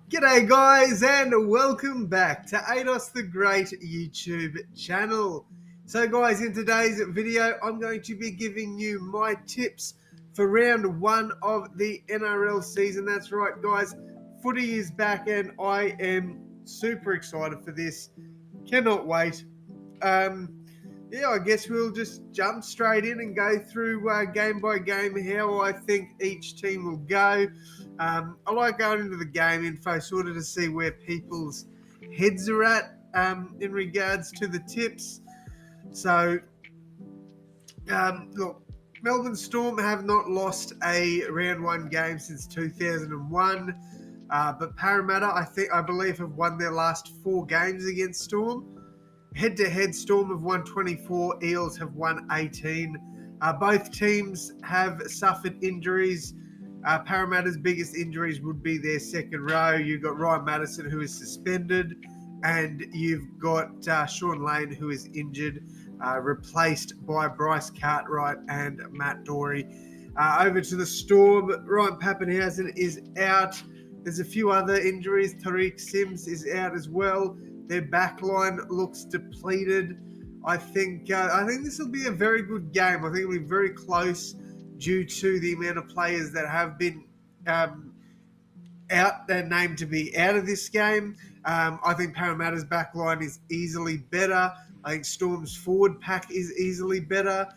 G'day guys and welcome back to AdosTheGreat YouTube channel. So guys, in today's video I'm going to be giving you my tips for round one of the NRL season. That's right guys, footy is back and I am super excited for this. Cannot wait. Yeah, I guess we'll just jump straight in and go through game by game how I think each team will go. I like going into the game info sort of to see where people's heads are at in regards to the tips. So, look, Melbourne Storm have not lost a round one game since 2001. But Parramatta, I believe, have won their last 4 games against Storm. Head-to-head, Storm have won 24, Eels have won 18. Both teams have suffered injuries. Parramatta's biggest injuries would be their second row. You've got Ryan Madison, who is suspended, and you've got Sean Lane, who is injured, replaced by Bryce Cartwright and Matt Doorey. Over to the Storm, Ryan Pappenhausen is out. There's a few other injuries. Tariq Sims is out as well. Their backline looks depleted. I think this will be a very good game. I think it'll be very close due to the amount of players that have been out and named to be out of this game. I think Parramatta's backline is easily better. I think Storm's forward pack is easily better.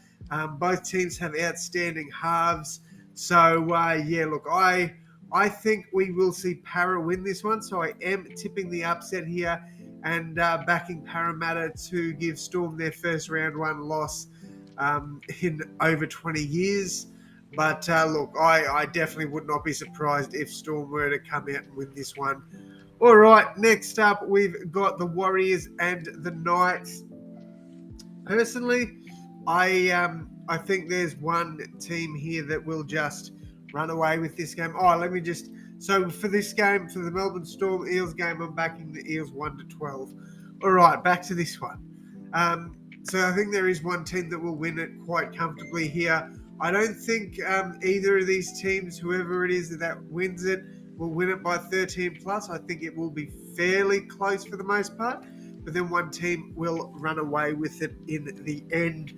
Both teams have outstanding halves. So, yeah, look, I think we will see Para win this one. So I am tipping the upset here and backing Parramatta to give Storm their first round one loss in over 20 years. But look, I definitely would not be surprised if Storm were to come out and win this one. All right, next up, we've got the Warriors and the Knights. Personally, I think there's one team here that will just run away with this game. So for this game, for the Melbourne Storm Eels game, I'm backing the Eels 1-12. All right, back to this one. So I think there is one team that will win it quite comfortably here. I don't think either of these teams, whoever it is that wins it, will win it by 13 plus. I think it will be fairly close for the most part, but then one team will run away with it in the end.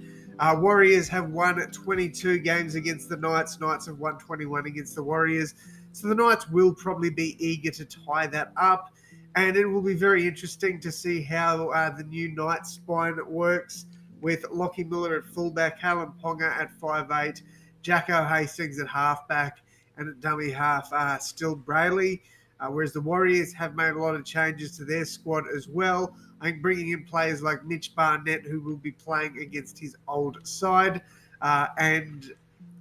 Warriors have won 22 games against the Knights. Knights have won 21 against the Warriors. So the Knights will probably be eager to tie that up. And it will be very interesting to see how the new Knights spine works with Lockie Miller at fullback, Callum Ponga at 5'8", Jacko Hastings at halfback, and at dummy half still Brayley. Whereas the Warriors have made a lot of changes to their squad as well. I think bringing in players like Mitch Barnett, who will be playing against his old side, and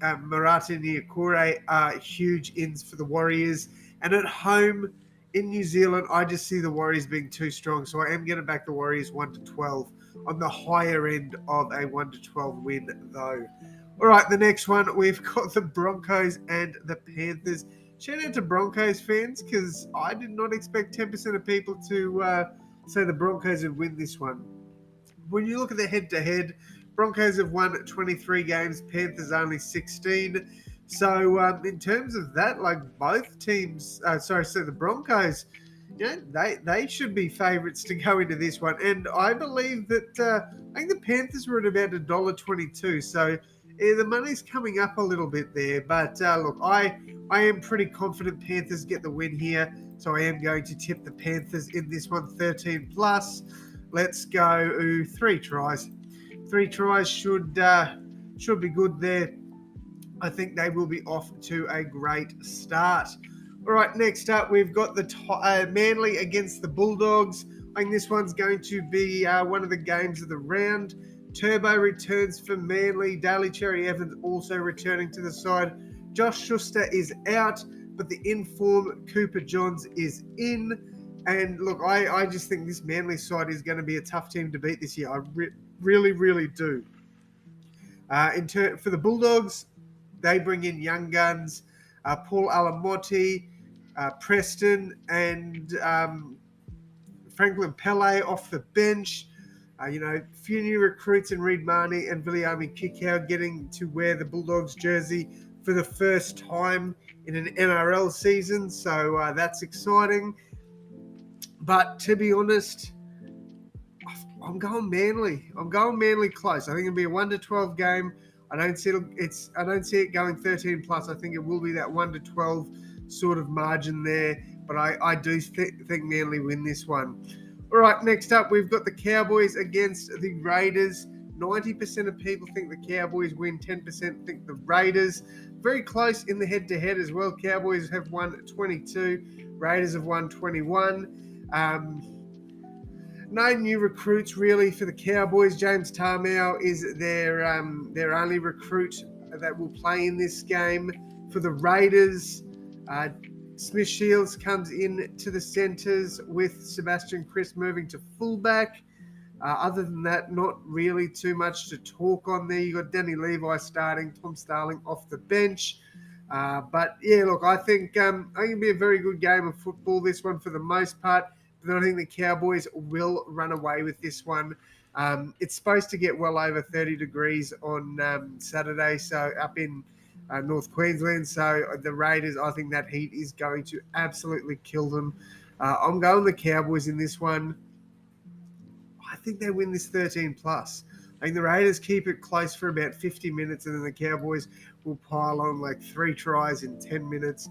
Marata Niukore are huge ins for the Warriors. And at home in New Zealand, I just see the Warriors being too strong. So I am going to back the Warriors 1-12 on the higher end of a 1-12 win, though. All right, the next one, we've got the Broncos and the Panthers. Shout out to Broncos fans because I did not expect 10% of people to say the Broncos would win this one. When you look at the head-to-head, Broncos have won 23 games, Panthers only 16. So in terms of that, like both teams, the Broncos, they should be favourites to go into this one. And I believe that I think the Panthers were at about $1.22. So the money's coming up a little bit there. But look, I am pretty confident Panthers get the win here. So I am going to tip the Panthers in this one, 13 plus. Let's go 3 tries. 3 tries should be good there. I think they will be off to a great start. All right, next up, we've got the Manly against the Bulldogs. I think this one's going to be one of the games of the round. Turbo returns for Manly. Daly Cherry Evans also returning to the side. Josh Schuster is out, but the in-form Cooper Johns is in. And look, I just think this Manly side is going to be a tough team to beat this year. I really, really do. For the Bulldogs, they bring in young guns, Paul Alamotti, Preston, and Franklin Pele off the bench. Few new recruits in Reid Marnie and Viliami Kikau getting to wear the Bulldogs jersey for the first time in an NRL season, so that's exciting. But to be honest, I'm going Manly. I'm going Manly close. I think it'll be a 1-12 game. I don't see it going 13 plus. I think it will be that 1-12 sort of margin there. But I do think Manly win this one. All right, next up we've got the Cowboys against the Raiders. 90% of people think the Cowboys win. 10% think the Raiders. Very close in the head-to-head as well. Cowboys have won 22. Raiders have won 21. No new recruits really for the Cowboys. James Tarmow is their only recruit that will play in this game. For the Raiders, Smith Shields comes in to the centres with Sebastian Kris moving to fullback. Other than that, not really too much to talk on there. You got Danny Levi starting, Tom Starling off the bench. But yeah, look, I think it'll be a very good game of football. This one for the most part. But I think the Cowboys will run away with this one. It's supposed to get well over 30 degrees on Saturday, so up in North Queensland. So the Raiders, I think that heat is going to absolutely kill them. I'm going the Cowboys in this one. I think they win this 13 plus. I think the Raiders keep it close for about 50 minutes, and then the Cowboys will pile on like 3 tries in 10 minutes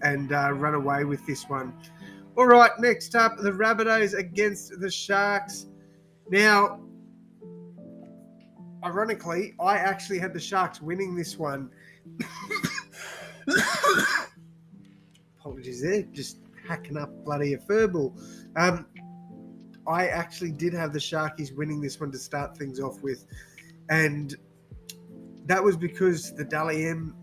and run away with this one. All right, next up, the Rabbitohs against the Sharks. Now, ironically, I actually had the Sharks winning this one. Apologies there, just hacking up bloody a furball. I actually did have the Sharkies winning this one to start things off with. And that was because the Dally M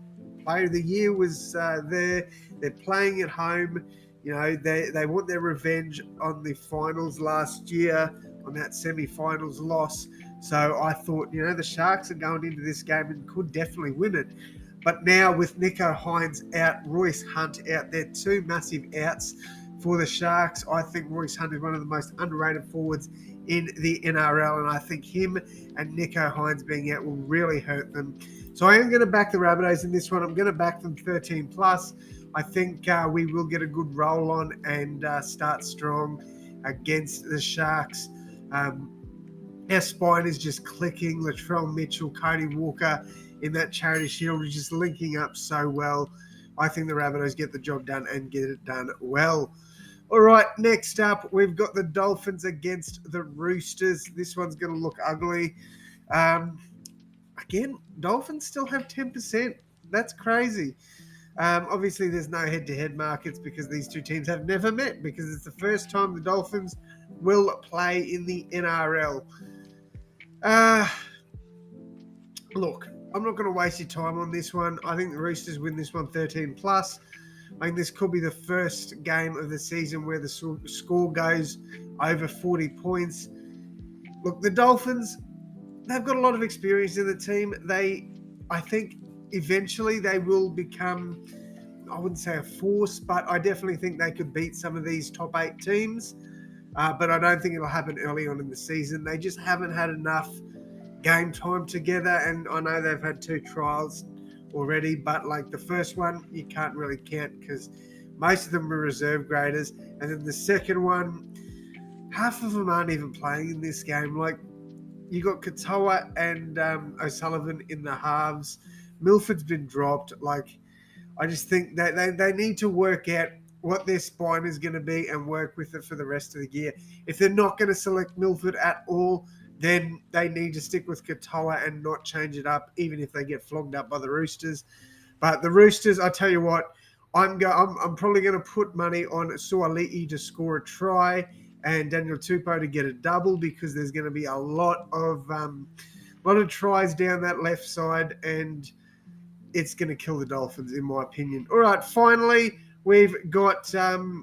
Player of the Year was there. They're playing at home. You know, they want their revenge on the finals last year, on that semi-finals loss. So I thought, you know, the Sharks are going into this game and could definitely win it. But now with Nicho Hynes out, Royce Hunt out, they're 2 massive outs for the Sharks. I think Royce Hunt is one of the most underrated forwards in the NRL, and I think him and Nicho Hynes being out will really hurt them. So I am going to back the Rabbitohs in this one. I'm going to back them 13 plus. I think we will get a good roll on and start strong against the Sharks. Our spine is just clicking. Latrell Mitchell, Cody Walker in that Charity Shield is just linking up so well. I think the Rabbitohs get the job done and get it done well. All right, next up, we've got the Dolphins against the Roosters. This one's going to look ugly. Again, Dolphins still have 10%. That's crazy. Obviously, there's no head-to-head markets because these two teams have never met, because it's the first time the Dolphins will play in the NRL. Look, I'm not going to waste your time on this one. I think the Roosters win this one 13 plus. I think this could be the first game of the season where the score goes over 40 points. Look, the Dolphins, they've got a lot of experience in the team. I think eventually they will become, I wouldn't say a force, but I definitely think they could beat some of these top 8 teams. But I don't think it'll happen early on in the season. They just haven't had enough game time together, and I know they've had 2 trials already, but like the first one you can't really count because most of them were reserve graders, and then the second one, half of them aren't even playing in this game. Like, you got Katoa and O'Sullivan in the halves. Milford's been dropped. Like, I just think that they need to work out what their spine is going to be and work with it for the rest of the year. If they're not going to select Milford at all, then they need to stick with Katoa and not change it up, even if they get flogged up by the Roosters. But the Roosters, I tell you what, I'm probably going to put money on Suali'i to score a try and Daniel Tupou to get a double, because there's going to be a lot of tries down that left side, and it's going to kill the Dolphins, in my opinion. All right, finally, we've got a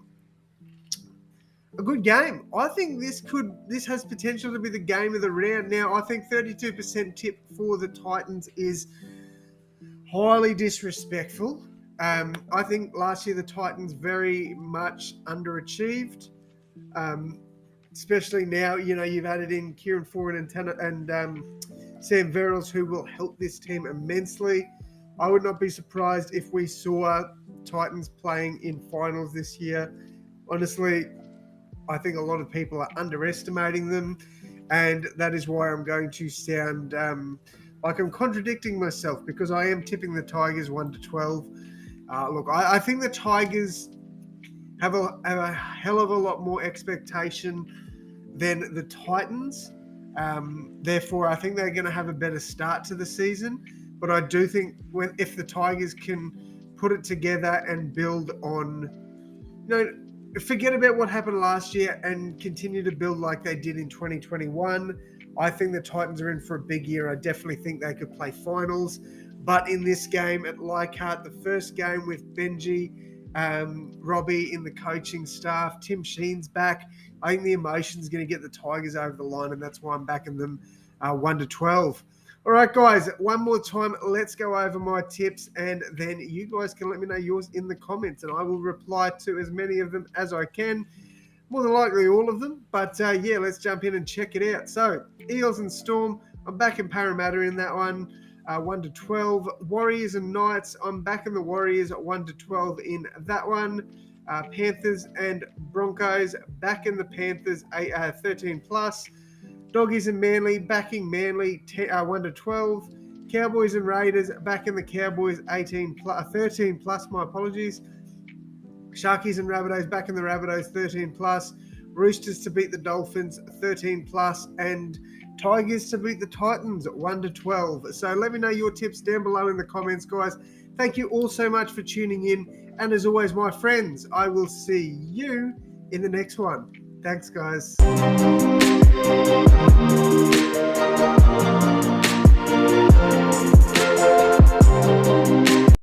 good game. I think this has potential to be the game of the round. Now, I think 32% tip for the Titans is highly disrespectful. I think last year the Titans very much underachieved, especially now. You know, you've added in Kieran Foran and Sam Verrills, who will help this team immensely. I would not be surprised if we saw Titans playing in finals this year. Honestly, I think a lot of people are underestimating them, and that is why I'm going to sound like I'm contradicting myself, because I am tipping the Tigers 1-12. Look, I think the Tigers have a hell of a lot more expectation than the Titans. Therefore, I think they're going to have a better start to the season. But I do think if the Tigers can put it together and build on, forget about what happened last year and continue to build like they did in 2021. I think the Titans are in for a big year. I definitely think they could play finals. But in this game at Leichhardt, the first game with Benji, Robbie in the coaching staff, Tim Sheen's back, I think the emotion's going to get the Tigers over the line, and that's why I'm backing them 1-12. All right, guys, one more time, let's go over my tips, and then you guys can let me know yours in the comments, and I will reply to as many of them as I can. More than likely all of them, but yeah, let's jump in and check it out. So, Eels and Storm, I'm back in Parramatta in that one, 1-12. Warriors and Knights, I'm back in the Warriors at 1-12 in that one. Panthers and Broncos, back in the Panthers, 13 plus. Doggies and Manly, backing Manly, 1-12. Cowboys and Raiders, back in the Cowboys, 13 plus, my apologies. Sharkies and Rabbitohs, back in the Rabbitohs, 13 plus. Roosters to beat the Dolphins, 13 plus. And Tigers to beat the Titans, 1-12. So let me know your tips down below in the comments, guys. Thank you all so much for tuning in. And as always, my friends, I will see you in the next one. Thanks, guys.